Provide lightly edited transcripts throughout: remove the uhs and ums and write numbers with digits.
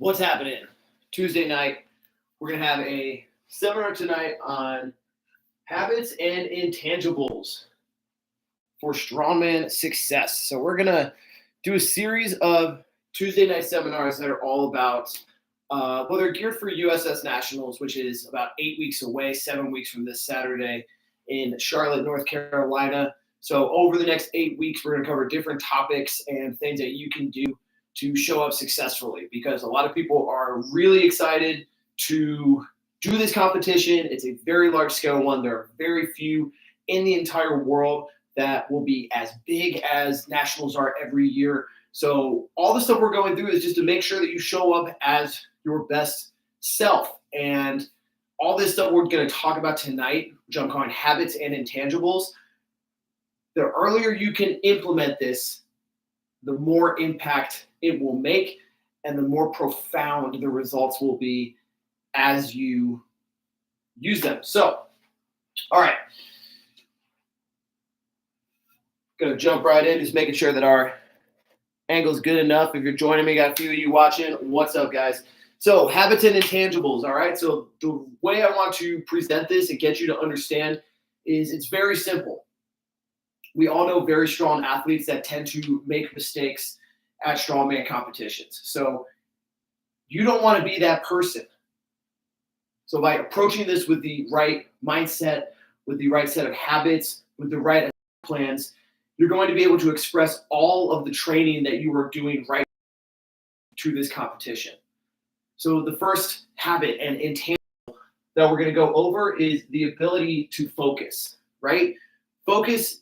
What's happening? Tuesday night, we're going to have a seminar tonight on habits and intangibles for strongman success. So we're going to do a series of Tuesday night seminars that are all about, they're geared for USS Nationals, which is about 8 weeks away, 7 weeks from this Saturday in Charlotte, North Carolina. So over the next 8 weeks, we're going to cover different topics and things that you can do to show up successfully, because a lot of people are really excited to do this competition. It's a very large scale one. There are very few in the entire world that will be as big as nationals are every year. So all the stuff we're going through is just to make sure that you show up as your best self. And all this stuff we're going to talk about tonight, which I'm calling habits and intangibles, the earlier you can implement this, the more impact it will make and the more profound the results will be as you use them. So, all right. Gonna jump right in, just making sure that our angle's good enough. If you're joining me, got a few of you watching. What's up, guys? So, habits and intangibles, all right? So, the way I want to present this and get you to understand is it's very simple. We all know very strong athletes that tend to make mistakes at strongman competitions. So you don't want to be that person. So by approaching this with the right mindset, with the right set of habits, with the right plans, you're going to be able to express all of the training that you are doing right to this competition. So the first habit and intangible that we're going to go over is the ability to focus, right? Focus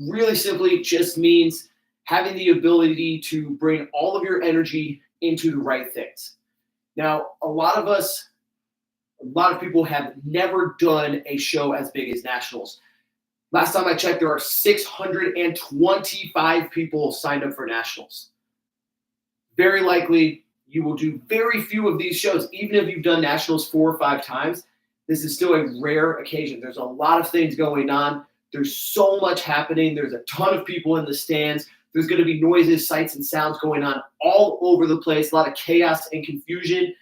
really simply just means having the ability to bring all of your energy into the right things. Now, a lot of people have never done a show as big as Nationals. Last time I checked, there are 625 people signed up for Nationals. Very likely, you will do very few of these shows. Even if you've done Nationals 4 or 5 times, this is still a rare occasion. There's a lot of things going on. There's so much happening. There's a ton of people in the stands. There's going to be noises, sights, and sounds going on all over the place, a lot of chaos and confusion.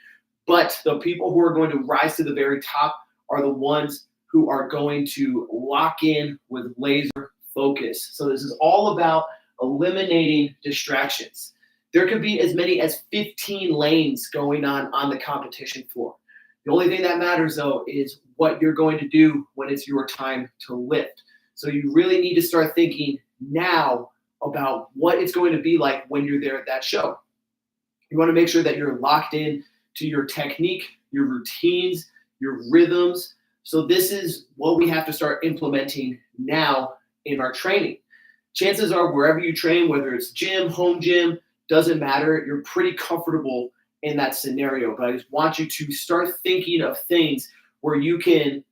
But the people who are going to rise to the very top are the ones who are going to lock in with laser focus. So this is all about eliminating distractions. There could be as many as 15 lanes going on the competition floor. The only thing that matters, though, is what you're going to do when it's your time to lift. So you really need to start thinking now about what it's going to be like when you're there at that show. You want to make sure that you're locked in to your technique, your routines, your rhythms. So this is what we have to start implementing now in our training. Chances are wherever you train, whether it's gym, home gym, doesn't matter, you're pretty comfortable in that scenario. But I just want you to start thinking of things where you can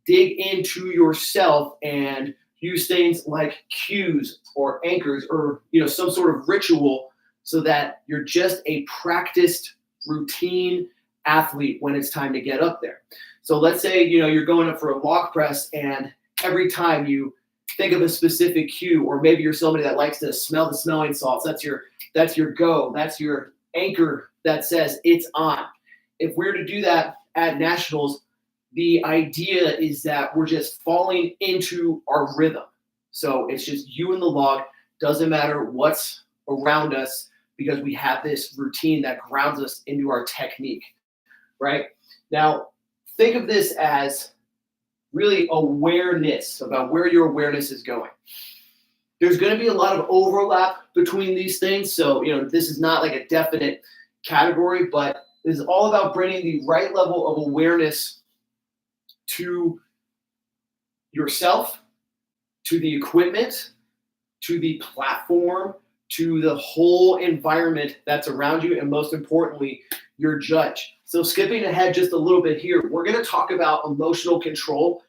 dig into yourself and use things like cues or anchors or some sort of ritual so that you're just a practiced routine athlete when it's time to get up there. So let's say you're going up for a log press, and every time you think of a specific cue, or maybe you're somebody that likes to smell the smelling salts, that's your go, that's your anchor that says it's on. If we're to do that at Nationals, the idea is that we're just falling into our rhythm. So it's just you and the log. Doesn't matter what's around us, because we have this routine that grounds us into our technique, right? Now, think of this as really awareness about where your awareness is going. There's going to be a lot of overlap between these things. So, this is not like a definite category, but this is all about bringing the right level of awareness to yourself, to the equipment, to the platform, to the whole environment that's around you, and most importantly, your judge. So skipping ahead just a little bit here, we're going to talk about emotional control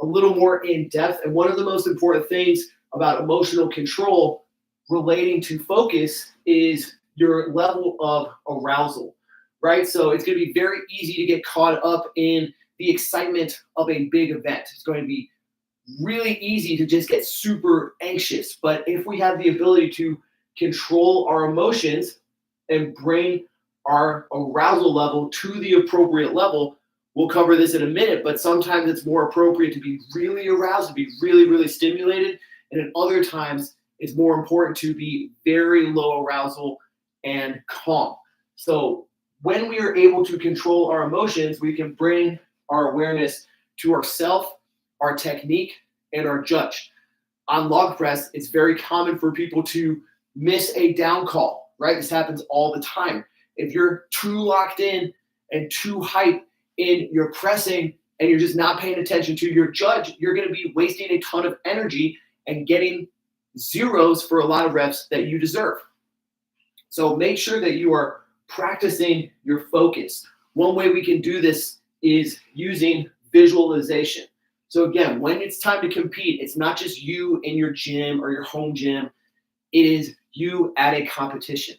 a little more in depth. And one of the most important things about emotional control relating to focus is your level of arousal, right? So it's going to be very easy to get caught up in the excitement of a big event. It's going to be really easy to just get super anxious. But if we have the ability to control our emotions and bring our arousal level to the appropriate level. We'll cover this in a minute, but sometimes it's more appropriate to be really aroused, to be really, really stimulated. And at other times, it's more important to be very low arousal and calm. So when we are able to control our emotions, we can bring our awareness to ourself, our technique, and our judge. On log press, it's very common for people to miss a down call, right? This happens all the time. If you're too locked in and too hyped in your pressing and you're just not paying attention to your judge, you're going to be wasting a ton of energy and getting zeros for a lot of reps that you deserve. So make sure that you are practicing your focus. One way we can do this is using visualization. So again, when it's time to compete, it's not just you in your gym or your home gym. It is you at a competition.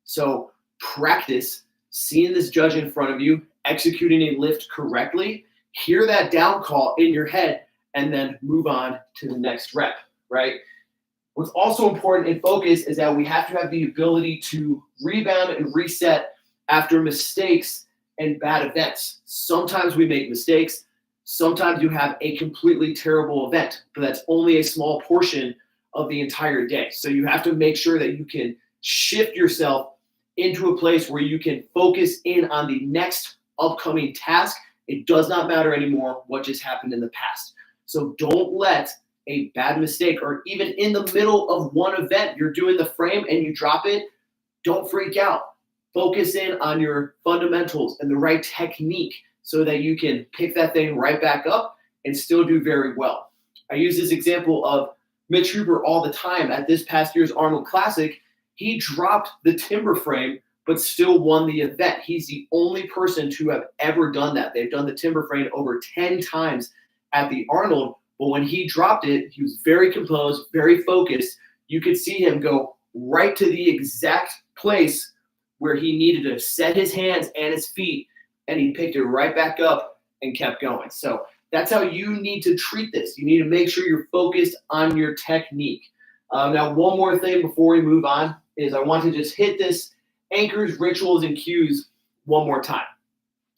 So practice seeing this judge in front of you, executing a lift correctly, hear that down call in your head, and then move on to the next rep, right? What's also important in focus is that we have to have the ability to rebound and reset after mistakes and bad events. Sometimes we make mistakes. Sometimes you have a completely terrible event, but that's only a small portion of the entire day. So you have to make sure that you can shift yourself into a place where you can focus in on the next upcoming task. It does not matter anymore what just happened in the past. So don't let a bad mistake, or even in the middle of one event, you're doing the frame and you drop it, don't freak out. Focus in on your fundamentals and the right technique so that you can pick that thing right back up and still do very well. I use this example of Mitch Huber all the time. At this past year's Arnold Classic, he dropped the timber frame but still won the event. He's the only person to have ever done that. They've done the timber frame over 10 times at the Arnold, but when he dropped it, he was very composed, very focused. You could see him go right to the exact place where he needed to set his hands and his feet, and he picked it right back up and kept going. So that's how you need to treat this. You need to make sure you're focused on your technique. Now, one more thing before we move on is I want to just hit this anchors, rituals, and cues one more time.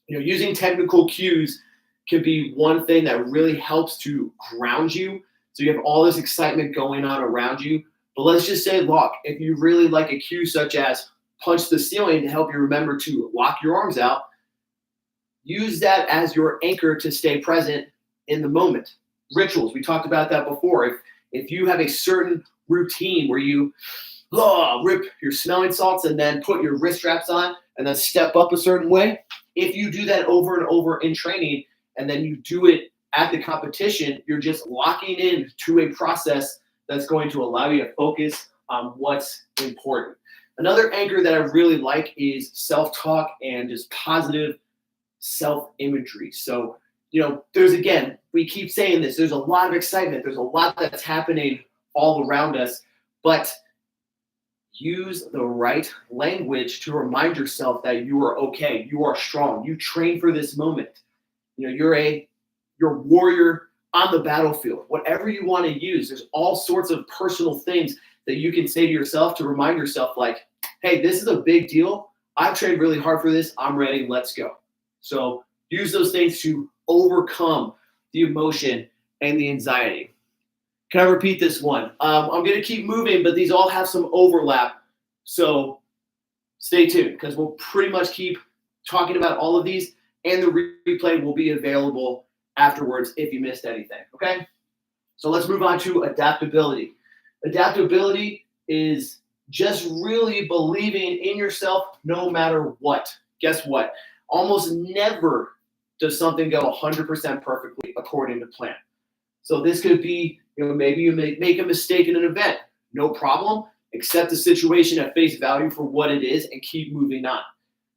Using technical cues could be one thing that really helps to ground you. So you have all this excitement going on around you. But let's just say, look, if you really like a cue such as punch the ceiling to help you remember to lock your arms out, use that as your anchor to stay present in the moment. Rituals, we talked about that before. If you have a certain routine where you rip your smelling salts and then put your wrist straps on and then step up a certain way, if you do that over and over in training and then you do it at the competition, you're just locking in to a process that's going to allow you to focus on what's important. Another anchor that I really like is self-talk and just positive self-imagery. So, again, we keep saying this, there's a lot of excitement. There's a lot that's happening all around us, but use the right language to remind yourself that you are okay. You are strong. You train for this moment. You're a warrior on the battlefield. Whatever you want to use, there's all sorts of personal things that you can say to yourself to remind yourself, like, hey, this is a big deal. I've trained really hard for this. I'm ready. Let's go. So use those things to overcome the emotion and the anxiety. Can I repeat this one? I'm going to keep moving, but these all have some overlap. So stay tuned because we'll pretty much keep talking about all of these, and the replay will be available afterwards if you missed anything. Okay? So let's move on to adaptability. Adaptability is just really believing in yourself no matter what. Guess what? Almost never does something go 100% perfectly according to plan. So this could be, maybe you make a mistake in an event. No problem. Accept the situation at face value for what it is and keep moving on.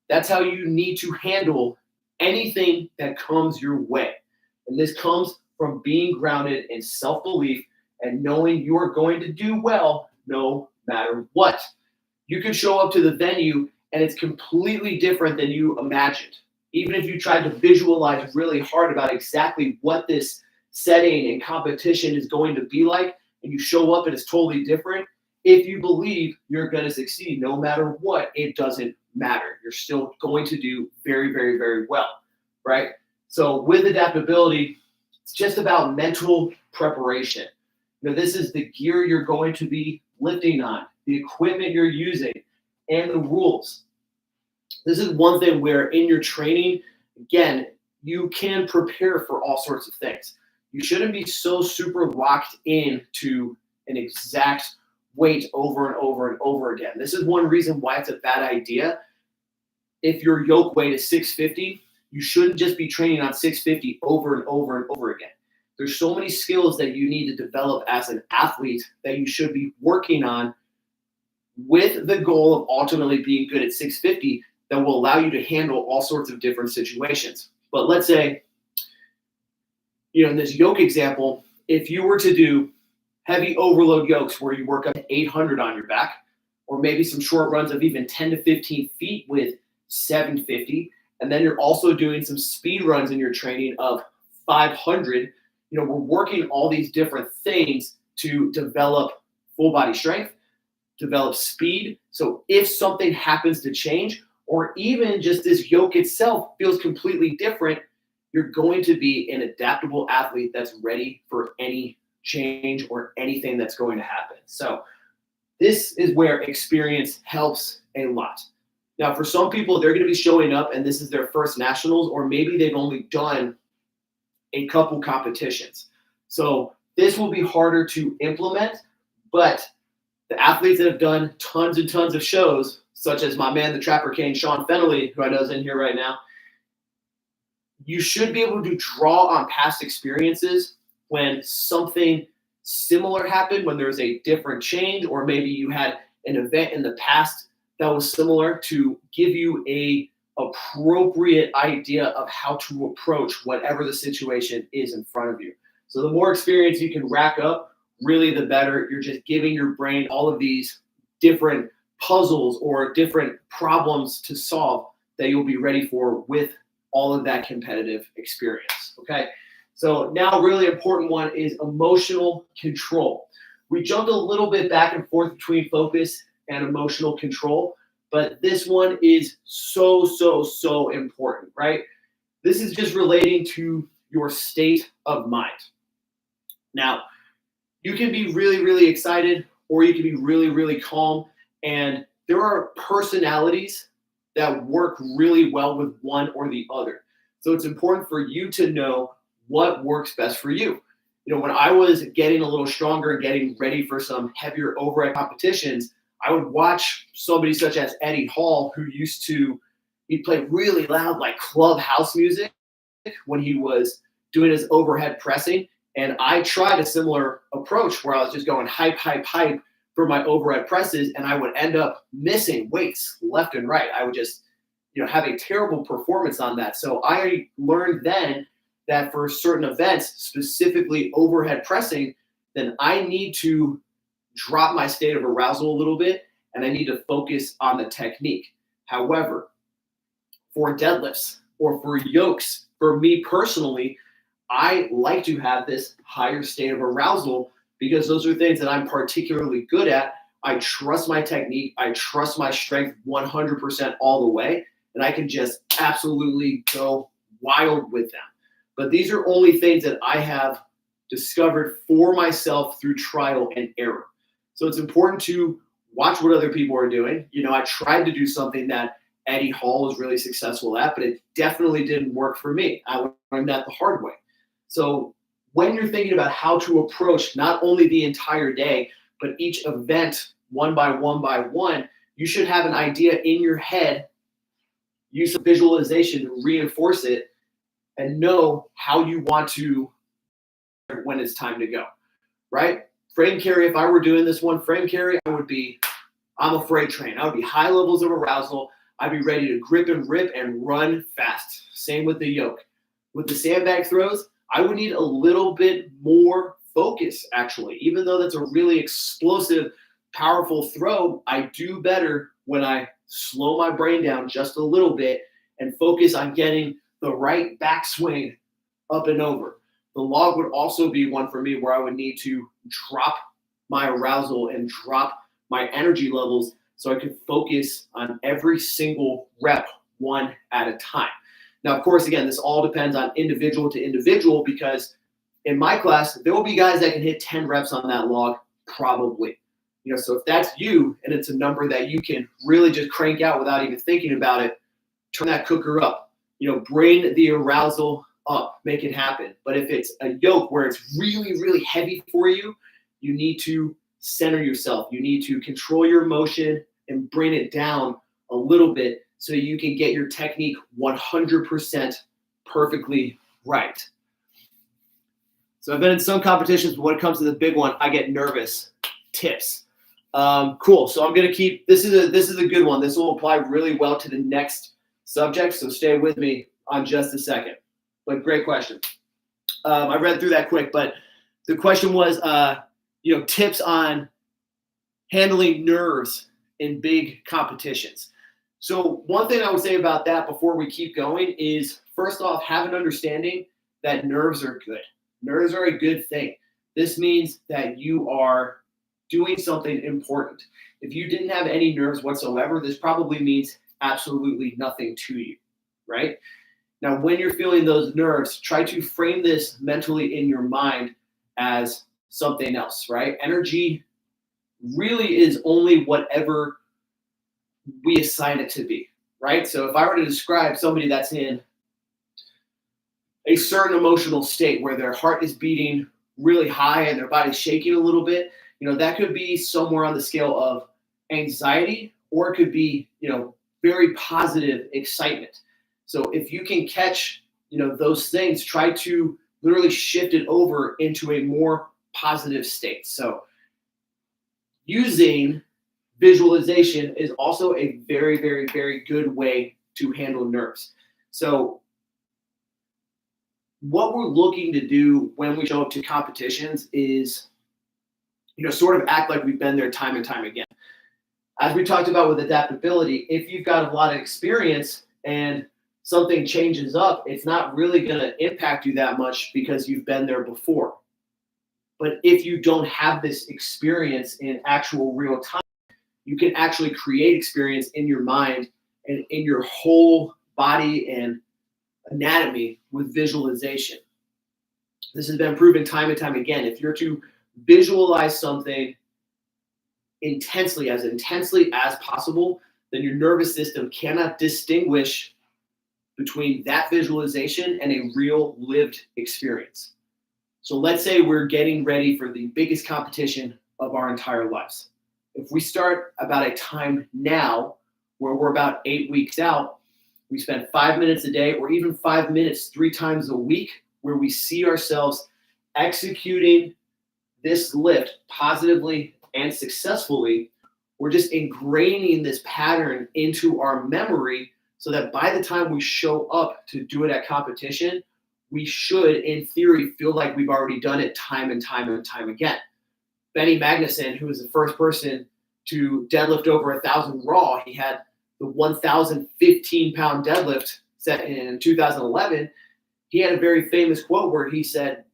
That's how you need to handle anything that comes your way. And this comes from being grounded in self-belief and knowing you are going to do well no matter what. You could show up to the venue and it's completely different than you imagined. Even if you tried to visualize really hard about exactly what this setting and competition is going to be like, and you show up and it's totally different, if you believe you're going to succeed no matter what, it doesn't matter. You're still going to do very, very, very well, right? So with adaptability, it's just about mental preparation. This is the gear you're going to be lifting on, the equipment you're using, and the rules. This is one thing where in your training, again, you can prepare for all sorts of things. You shouldn't be so super locked in to an exact weight over and over and over again. This is one reason why it's a bad idea. If your yoke weight is 650, you shouldn't just be training on 650 over and over and over again. There's so many skills that you need to develop as an athlete that you should be working on with the goal of ultimately being good at 650 that will allow you to handle all sorts of different situations. But let's say, in this yoke example, if you were to do heavy overload yokes where you work up to 800 on your back, or maybe some short runs of even 10 to 15 feet with 750, and then you're also doing some speed runs in your training of 500, we're working all these different things to develop full body strength, develop speed. So if something happens to change, or even just this yoke itself feels completely different, you're going to be an adaptable athlete that's ready for any change or anything that's going to happen. So this is where experience helps a lot. Now, for some people, they're going to be showing up and this is their first nationals, or maybe they've only done a couple competitions. So this will be harder to implement, but the athletes that have done tons and tons of shows, such as my man, the Trapper King, Sean Fennelly, who I know is in here right now, you should be able to draw on past experiences when something similar happened, when there's a different change, or maybe you had an event in the past that was similar, to give you a appropriate idea of how to approach whatever the situation is in front of you. So the more experience you can rack up, really the better. You're just giving your brain all of these different puzzles or different problems to solve that you'll be ready for with all of that competitive experience, okay? So now a really important one is emotional control. We jumped a little bit back and forth between focus and emotional control, but this one is so, so, so important, right? This is just relating to your state of mind. Now, you can be really, really excited, or you can be really, really calm, and there are personalities that work really well with one or the other. So it's important for you to know what works best for you. When I was getting a little stronger and getting ready for some heavier overhead competitions, I would watch somebody such as Eddie Hall, who he'd play really loud, like clubhouse music when he was doing his overhead pressing. And I tried a similar approach where I was just going hype, hype, hype for my overhead presses, and I would end up missing weights left and right. I would just, have a terrible performance on that. So I learned then that for certain events, specifically overhead pressing, then I need to drop my state of arousal a little bit, and I need to focus on the technique. However, for deadlifts or for yokes, for me personally, I like to have this higher state of arousal because those are things that I'm particularly good at. I trust my technique. I trust my strength 100% all the way, and I can just absolutely go wild with them. But these are only things that I have discovered for myself through trial and error. So it's important to watch what other people are doing. I tried to do something that Eddie Hall was really successful at, but it definitely didn't work for me. I learned that the hard way. So when you're thinking about how to approach not only the entire day, but each event one by one, you should have an idea in your head, use some visualization to reinforce it, and know how you want to when it's time to go, right? Frame carry, if I were doing this one frame carry, I'm a freight train. I would be high levels of arousal. I'd be ready to grip and rip and run fast. Same with the yoke. With the sandbag throws, I would need a little bit more focus, actually. Even though that's a really explosive, powerful throw, I do better when I slow my brain down just a little bit and focus on getting the right backswing up and over. The log would also be one for me where I would need to drop my arousal and drop my energy levels so I could focus on every single rep one at a time. Now, of course, again, this all depends on individual to individual, because in my class, there will be guys that can hit 10 reps on that log, probably. So if that's you and it's a number that you can really just crank out without even thinking about it, turn that cooker up. Bring the arousal up, make it happen. But if it's a yoke where it's really, really heavy for you, you need to center yourself. You need to control your motion and bring it down a little bit so you can get your technique 100% perfectly right. So I've been in some competitions, but when it comes to the big one, I get nervous. Tips. Cool. So I'm going to keep, this is a good one. This will apply really well to the next subject. So stay with me on just a second. But great question. I read through that quick, but the question was, tips on handling nerves in big competitions. So one thing I would say about that before we keep going is, first off, have an understanding that nerves are good. Nerves are a good thing. This means that you are doing something important. If you didn't have any nerves whatsoever, this probably means absolutely nothing to you, right? Now, when you're feeling those nerves, try to frame this mentally in your mind as something else, right? Energy really is only whatever we assign it to be, right? So if I were to describe somebody that's in a certain emotional state where their heart is beating really high and their body's shaking a little bit, that could be somewhere on the scale of anxiety, or it could be, very positive excitement. So if you can catch, those things, try to literally shift it over into a more positive state. So using visualization is also a very, very, very good way to handle nerves. So what we're looking to do when we show up to competitions is, sort of act like we've been there time and time again. As we talked about with adaptability, if you've got a lot of experience and something changes up, it's not really going to impact you that much because you've been there before. But if you don't have this experience in actual real time, you can actually create experience in your mind and in your whole body and anatomy with visualization. This has been proven time and time again. If you're to visualize something intensely as possible, then your nervous system cannot distinguish between that visualization and a real lived experience. So let's say we're getting ready for the biggest competition of our entire lives. If we start about a time now where we're about 8 weeks out, we spend 5 minutes a day or even 5 minutes 3 times a week where we see ourselves executing this lift positively and successfully. We're just ingraining this pattern into our memory so that by the time we show up to do it at competition, we should, in theory, feel like we've already done it time and time and time again. Benny Magnuson, who was the first person to deadlift over 1,000 raw, he had the 1,015-pound deadlift set in 2011. He had a very famous quote where he said,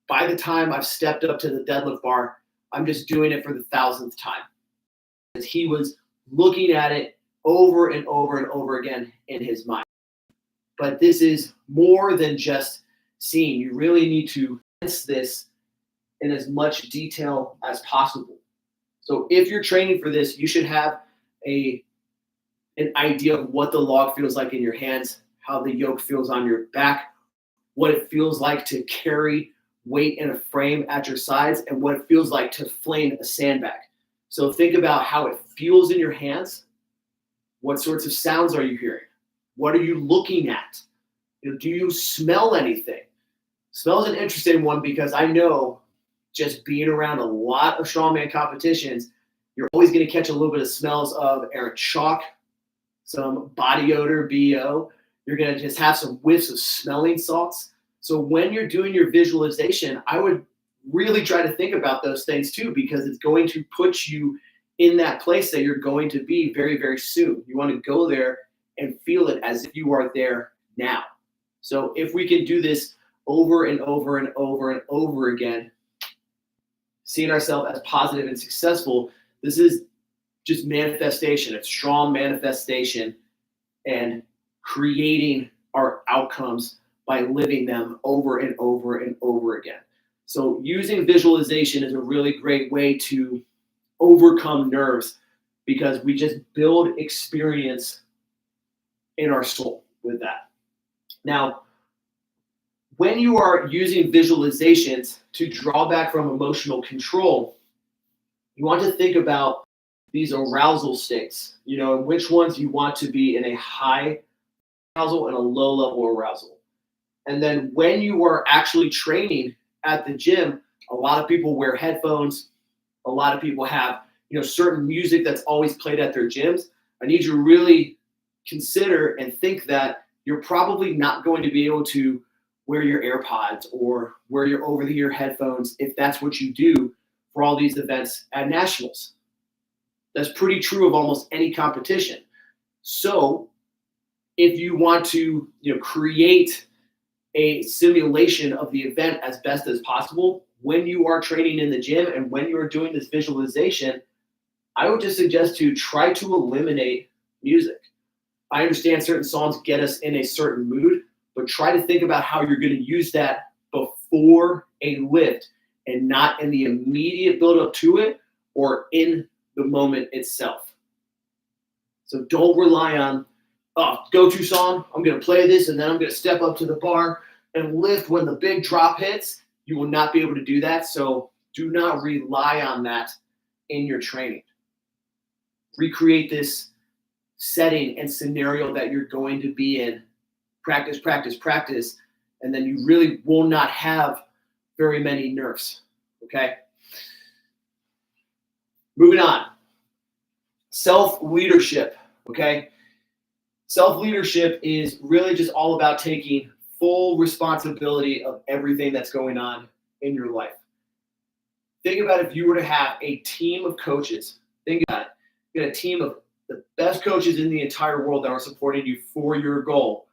by the time I've stepped up to the deadlift bar, I'm just doing it for the 1,000th time. As he was looking at it over and over and over again in his mind. But this is more than just seeing. You really need to sense this in as much detail as possible. So if you're training for this, you should have an idea of what the log feels like in your hands, how the yoke feels on your back, what it feels like to carry weight in a frame at your sides, and what it feels like to fling a sandbag. So think about how it feels in your hands. What sorts of sounds are you hearing? What are you looking at? Do you smell anything? Smell is an interesting one because I know just being around a lot of strongman competitions, you're always going to catch a little bit of smells of Aaron chalk, some body odor, BO. You're going to just have some whiffs of smelling salts. So when you're doing your visualization, I would really try to think about those things too, because it's going to put you in that place that you're going to be very, very soon. You want to go there and feel it as if you are there now. So if we can do this over and over and over and over again, seeing ourselves as positive and successful, this is just manifestation. It's strong manifestation and creating our outcomes by living them over and over and over again. So using visualization is a really great way to overcome nerves because we just build experience in our soul with that. Now, when you are using visualizations to draw back from emotional control, you want to think about these arousal states, and which ones you want to be in a high arousal and a low level arousal. And then when you are actually training at the gym, a lot of people wear headphones. A lot of people have, certain music that's always played at their gyms. I need you to really consider and think that you're probably not going to be able to wear your AirPods or wear your over-the-ear headphones if that's what you do for all these events at nationals. That's pretty true of almost any competition. So if you want to, create a simulation of the event as best as possible, when you are training in the gym and when you are doing this visualization, I would just suggest to try to eliminate music. I understand certain songs get us in a certain mood, but try to think about how you're going to use that before a lift and not in the immediate build up to it or in the moment itself. So don't rely on, go-to song, I'm going to play this and then I'm going to step up to the bar and lift when the big drop hits. You will not be able to do that. So do not rely on that in your training. Recreate this setting and scenario that you're going to be in. Practice, practice, practice, and then you really will not have very many nerves, okay? Moving on. Self-leadership, okay? Self-leadership is really just all about taking full responsibility of everything that's going on in your life. Think about if you were to have a team of coaches. Think about it. You got a team of the best coaches in the entire world that are supporting you for your goal.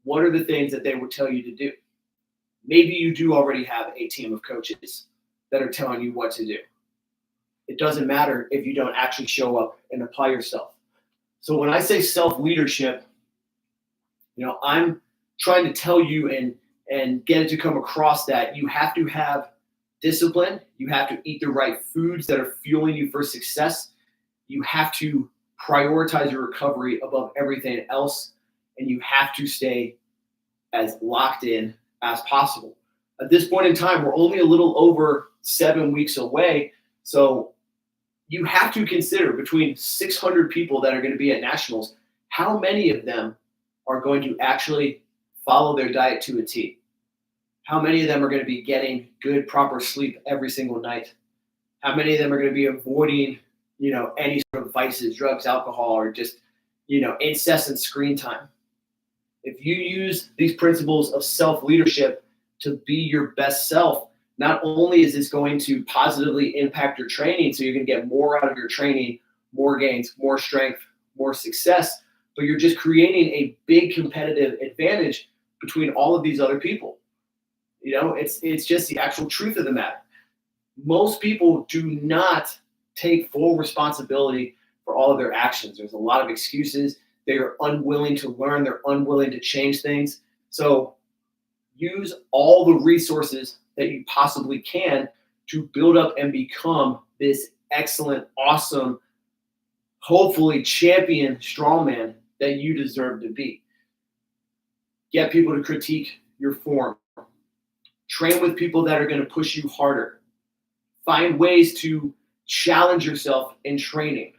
What are the things that they would tell you to do? Maybe you do already have a team of coaches that are telling you what to do. It doesn't matter if you don't actually show up and apply yourself. So when I say self-leadership, I'm trying to tell you and get it to come across that you have to have discipline. You have to eat the right foods that are fueling you for success. You have to prioritize your recovery above everything else. And you have to stay as locked in as possible. At this point in time, we're only a little over 7 weeks away. So you have to consider between 600 people that are going to be at nationals, how many of them are going to actually follow their diet to a T? How many of them are going to be getting good, proper sleep every single night? How many of them are going to be avoiding, any sort of vices, drugs, alcohol, or just, incessant screen time? If you use these principles of self-leadership to be your best self, not only is this going to positively impact your training, so you're going to get more out of your training, more gains, more strength, more success, but you're just creating a big competitive advantage between all of these other people. It's just the actual truth of the matter. Most people do not take full responsibility for all of their actions. There's a lot of excuses. They are unwilling to learn. They're unwilling to change things. So use all the resources that you possibly can to build up and become this excellent, awesome, hopefully champion strongman that you deserve to be. Get people to critique your form. Train with people that are going to push you harder. Find ways to challenge yourself in training.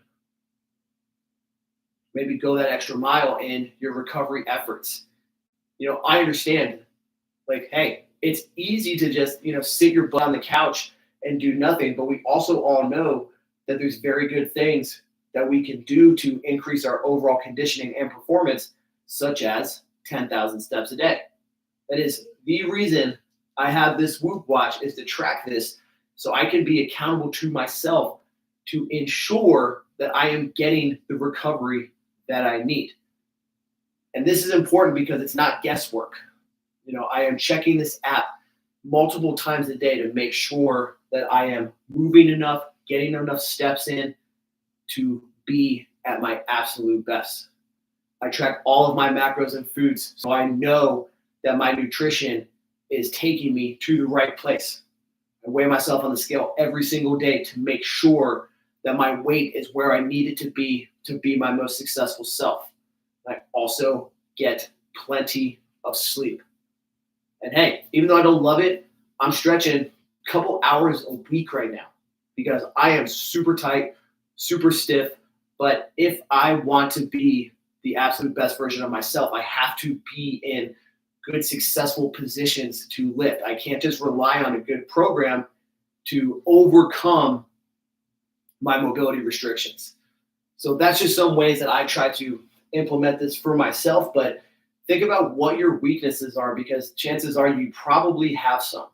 Maybe go that extra mile in your recovery efforts. I understand, hey, it's easy to just, sit your butt on the couch and do nothing. But we also all know that there's very good things that we can do to increase our overall conditioning and performance, such as 10,000 steps a day. That is the reason I have this Whoop watch, is to track this so I can be accountable to myself to ensure that I am getting the recovery that I need. And this is important because it's not guesswork. I am checking this app multiple times a day to make sure that I am moving enough, getting enough steps in to be at my absolute best. I track all of my macros and foods so I know that my nutrition is taking me to the right place. I weigh myself on the scale every single day to make sure that my weight is where I need it to be my most successful self. I also get plenty of sleep. And hey, even though I don't love it, I'm stretching a couple hours a week right now because I am super tight, super stiff. But if I want to be the absolute best version of myself, I have to be in good, successful positions to lift. I can't just rely on a good program to overcome my mobility restrictions. So that's just some ways that I try to implement this for myself. But think about what your weaknesses are, because chances are you probably have some.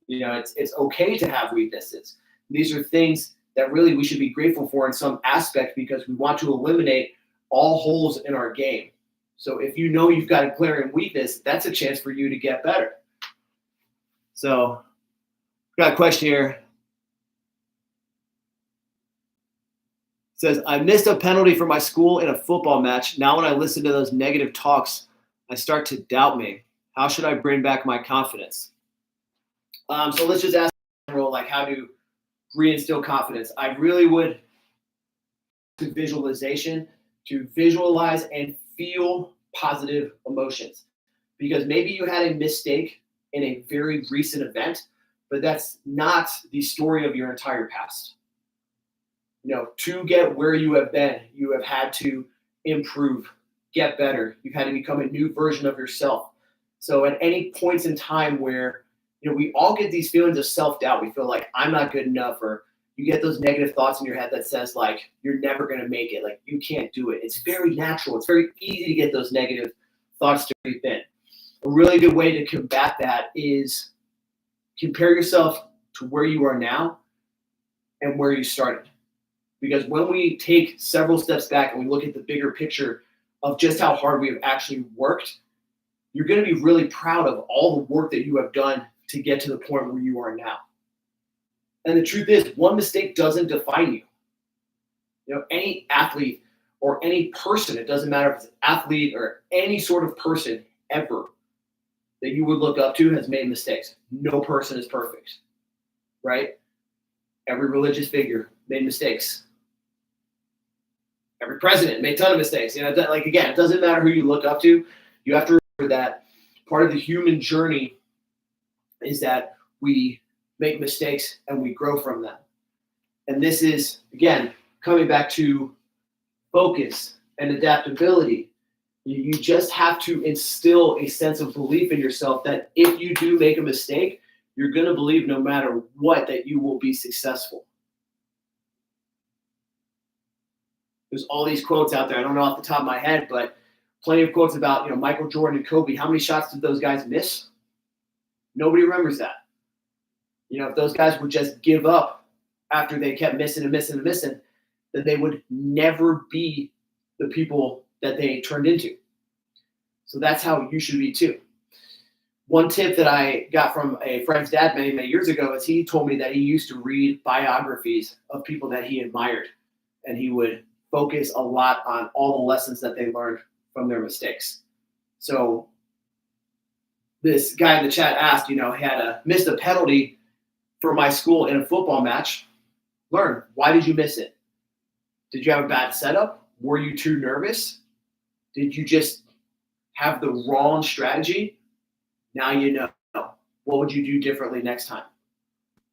It's okay to have weaknesses. These are things that really we should be grateful for in some aspect, because we want to eliminate all holes in our game. So if you know you've got a glaring weakness, that's a chance for you to get better. So got a question here. It says, I missed a penalty for my school in a football match. Now when I listen to those negative talks, I start to doubt me. How should I bring back my confidence? So let's just ask in general, like, how to reinstill confidence. I really would to visualization, to visualize and feel positive emotions, because maybe you had a mistake in a very recent event, but that's not the story of your entire past. To get where you have been, you have had to improve, get better. You've had to become a new version of yourself. So at any points in time where, we all get these feelings of self-doubt. We feel like I'm not good enough, or you get those negative thoughts in your head that says, like, you're never going to make it, like you can't do it. It's very natural. It's very easy to get those negative thoughts to creep in. A really good way to combat that is compare yourself to where you are now and where you started. Because when we take several steps back and we look at the bigger picture of just how hard we have actually worked, you're going to be really proud of all the work that you have done to get to the point where you are now. And the truth is, one mistake doesn't define you. Any athlete or any person, it doesn't matter if it's an athlete or any sort of person ever that you would look up to has made mistakes. No person is perfect, right? Every religious figure made mistakes. Every president made a ton of mistakes. Again, it doesn't matter who you look up to. You have to remember that part of the human journey is that we make mistakes and we grow from them. And this is, again, coming back to focus and adaptability. You just have to instill a sense of belief in yourself that if you do make a mistake, you're going to believe no matter what that you will be successful. There's all these quotes out there. I don't know off the top of my head, but plenty of quotes about, Michael Jordan and Kobe. How many shots did those guys miss? Nobody remembers that. If those guys would just give up after they kept missing and missing and missing, then they would never be the people that they turned into. So that's how you should be too. One tip that I got from a friend's dad many, many years ago is he told me that he used to read biographies of people that he admired, and he would focus a lot on all the lessons that they learned from their mistakes. So this guy in the chat asked, missed a penalty for my school in a football match. Learn, why did you miss it? Did you have a bad setup? Were you too nervous? Did you just have the wrong strategy? Now you know. What would you do differently next time?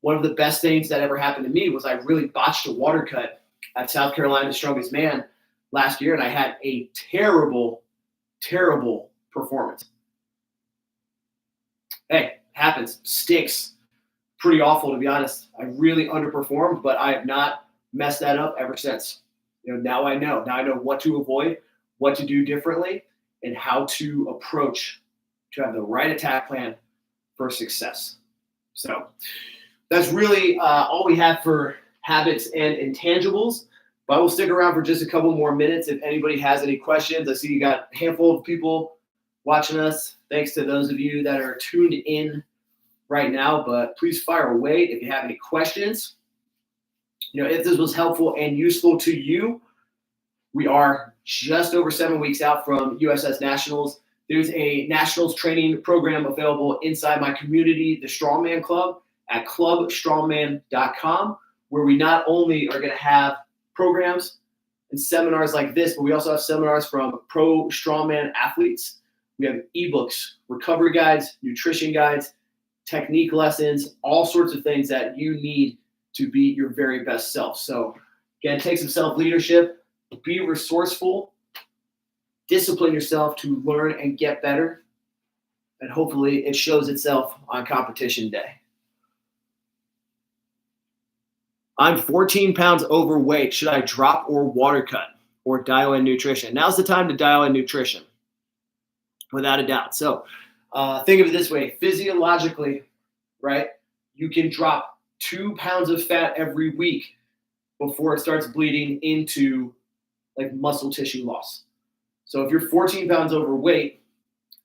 One of the best things that ever happened to me was I really botched a water cut at South Carolina's Strongest Man last year, and I had a terrible, terrible performance. Hey, happens. Stinks. Pretty awful, to be honest. I really underperformed, but I have not messed that up ever since. Now I know. Now I know what to avoid, what to do differently, and how to approach to have the right attack plan for success. So that's really all we have for habits and intangibles. But we'll stick around for just a couple more minutes if anybody has any questions. I see you got a handful of people watching us. Thanks to those of you that are tuned in right now, but please fire away if you have any questions. If this was helpful and useful to you, We are just over 7 weeks out from USS Nationals. There's a Nationals training program available inside my community, the Strongman Club, at clubstrongman.com, where we not only are going to have programs and seminars like this, but we also have seminars from pro strongman athletes. We have ebooks, recovery guides, nutrition guides, technique lessons, all sorts of things that you need to be your very best self. So again, take some self-leadership, be resourceful, discipline yourself to learn and get better, and hopefully it shows itself on competition day. I'm 14 pounds overweight. Should I drop or water cut or dial in nutrition? Now's the time to dial in nutrition, without a doubt. So think of it this way. Physiologically, right, you can drop 2 pounds of fat every week before it starts bleeding into like muscle tissue loss. So if you're 14 pounds overweight,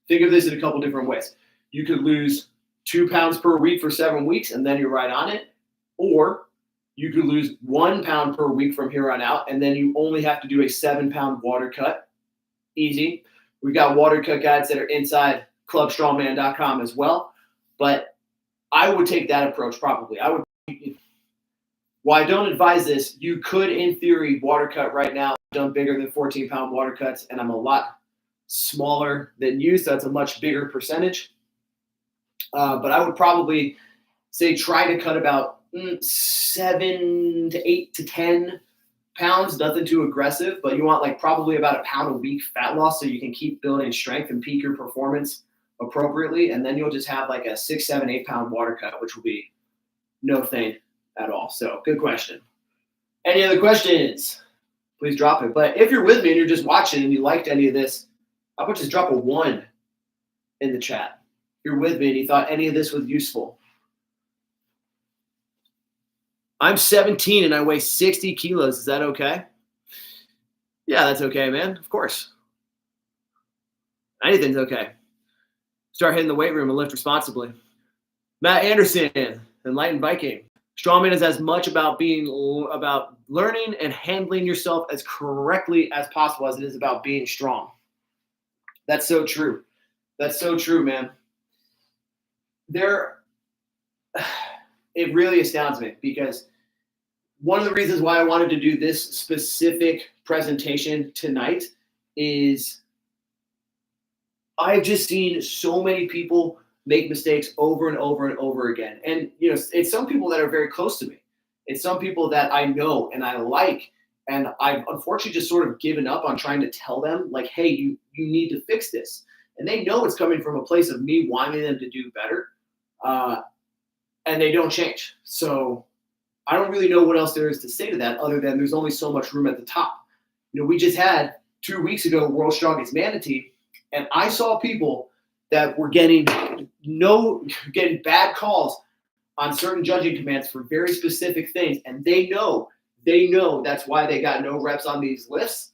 think of this in a couple different ways. You could lose 2 pounds per week for 7 weeks and then you're right on it. Or you could lose 1 pound per week from here on out, and then you only have to do a 7-pound water cut. Easy. We've got water cut guides that are inside clubstrongman.com as well. But I would take that approach probably. While I don't advise this, you could, in theory, water cut right now. I've done bigger than 14-pound water cuts, and I'm a lot smaller than you, so that's a much bigger percentage. But I would probably say try to cut about 7 to 8 to 10 pounds, nothing too aggressive, but you want like probably about a pound a week fat loss so you can keep building strength and peak your performance appropriately. And then you'll just have like a 6, 7, 8 pound water cut, which will be no thing at all. So good question. Any other questions? Please drop it. But if you're with me and you're just watching and you liked any of this, how about just drop a 1 in the chat? If you're with me and you thought any of this was useful. I'm 17 and I weigh 60 kilos. Is that okay? Yeah, that's okay, man. Of course. Anything's okay. Start hitting the weight room and lift responsibly. Matt Anderson, Enlightened Viking. Strongman is as much about about learning and handling yourself as correctly as possible as it is about being strong. That's so true. That's so true, man. It really astounds me because one of the reasons why I wanted to do this specific presentation tonight is I've just seen so many people make mistakes over and over and over again. And, you know, it's some people that are very close to me. It's some people that I know and I like. And I've unfortunately just sort of given up on trying to tell them, like, hey, you need to fix this. And they know it's coming from a place of me wanting them to do better. And they don't change. So I don't really know what else there is to say to that other than there's only so much room at the top. You know, we just had 2 weeks ago World's Strongest Manatee, and I saw people that were getting bad calls on certain judging commands for very specific things, and they know that's why they got no reps on these lifts,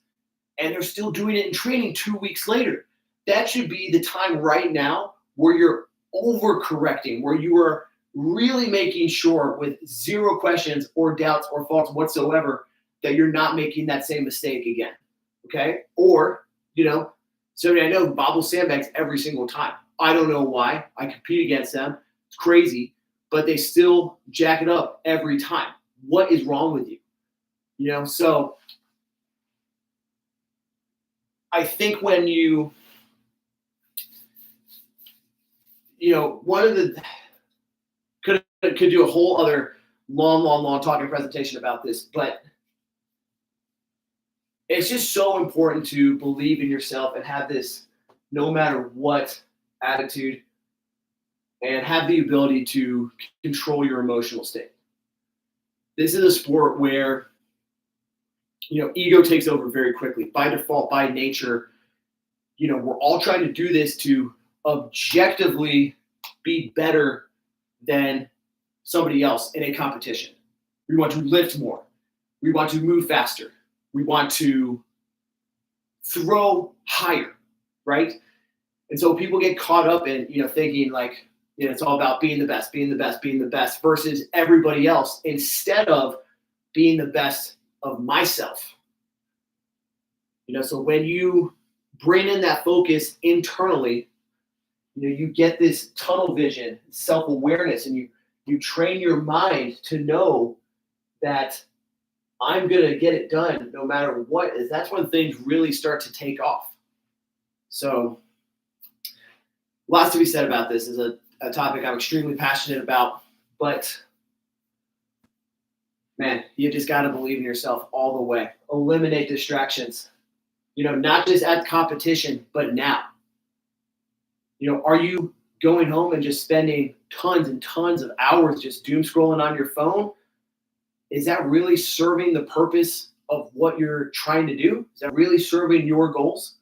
and they're still doing it in training 2 weeks later. That should be the time right now where you're overcorrecting, where you are really making sure with zero questions or doubts or faults whatsoever that you're not making that same mistake again, okay? Or, you know, somebody I know bobbles sandbags every single time. I don't know why. I compete against them. It's crazy, but they still jack it up every time. What is wrong with you? You know, so I think when you know, one of the could do a whole other long talking presentation about this, but it's just so important to believe in yourself and have this no matter what attitude and have the ability to control your emotional state. This is a sport where, you know, ego takes over very quickly. By default, by nature, you know, we're all trying to do this to objectively be better than somebody else in a competition. We want to lift more. We want to move faster. We want to throw higher, right? And so people get caught up in, you know, thinking like, you know, it's all about being the best versus everybody else instead of being the best of myself. So when you bring in that focus internally, you get this tunnel vision, self-awareness, and you train your mind to know that I'm going to get it done no matter what. That's when things really start to take off. So lots to be said about this. This is a topic I'm extremely passionate about, but man, you just got to believe in yourself all the way. Eliminate distractions, not just at competition, but now. Are you going home and just spending tons and tons of hours just doom scrolling on your phone? Is that really serving the purpose of what you're trying to do? Is that really serving your goals?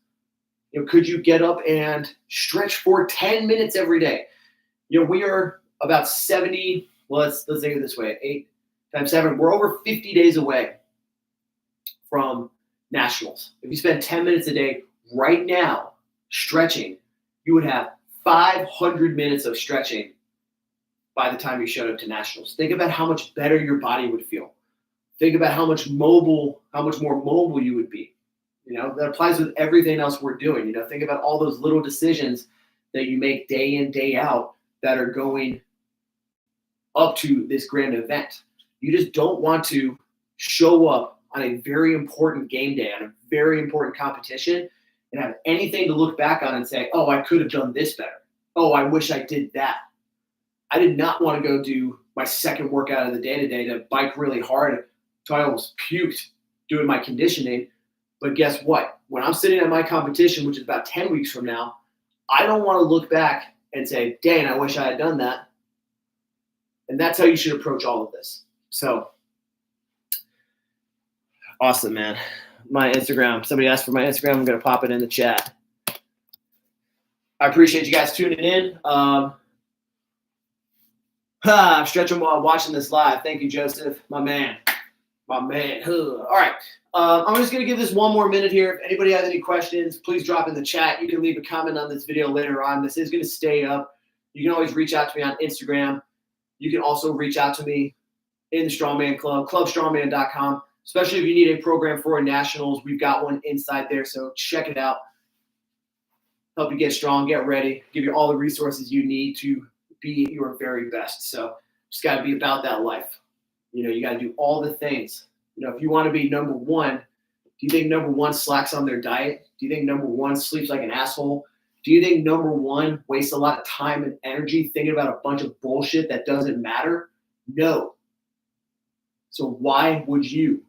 Could you get up and stretch for 10 minutes every day? We are about 70, well, let's think of it this way, 8 times 7, we're over 50 days away from nationals. If you spend 10 minutes a day right now stretching, you would have 500 minutes of stretching by the time you showed up to nationals. Think about how much better your body would feel. Think about how much more mobile you would be. That applies with everything else we're doing. Think about all those little decisions that you make day in, day out that are going up to this grand event. You just don't want to show up on a very important game day, on a very important competition, and have anything to look back on and say, oh, I could have done this better. Oh, I wish I did that. I did not want to go do my second workout of the day today to bike really hard until I almost puked doing my conditioning. But guess what? When I'm sitting at my competition, which is about 10 weeks from now, I don't want to look back and say, dang, I wish I had done that. And that's how you should approach all of this. So, awesome, man. My Instagram. Somebody asked for my Instagram. I'm going to pop it in the chat. I appreciate you guys tuning in. I'm stretching while watching this live. Thank you, Joseph. My man. All right. I'm just going to give this one more minute here. If anybody has any questions, please drop in the chat. You can leave a comment on this video later on. This is going to stay up. You can always reach out to me on Instagram. You can also reach out to me in the Strongman Club, clubstrongman.com. Especially if you need a program for a nationals, we've got one inside there. So check it out. Help you get strong, get ready, give you all the resources you need to be your very best. So just got to be about that life. You got to do all the things. If you want to be number one, do you think number one slacks on their diet? Do you think number one sleeps like an asshole? Do you think number one wastes a lot of time and energy thinking about a bunch of bullshit that doesn't matter? No. So why would you?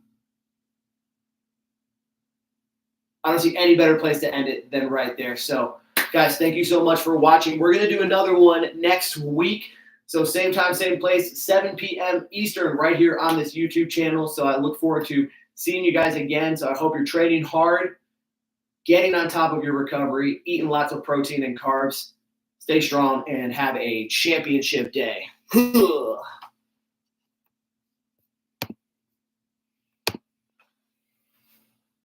I don't see any better place to end it than right there. So, guys, thank you so much for watching. We're going to do another one next week. So same time, same place, 7 p.m. Eastern right here on this YouTube channel. So I look forward to seeing you guys again. So I hope you're training hard, getting on top of your recovery, eating lots of protein and carbs. Stay strong and have a championship day.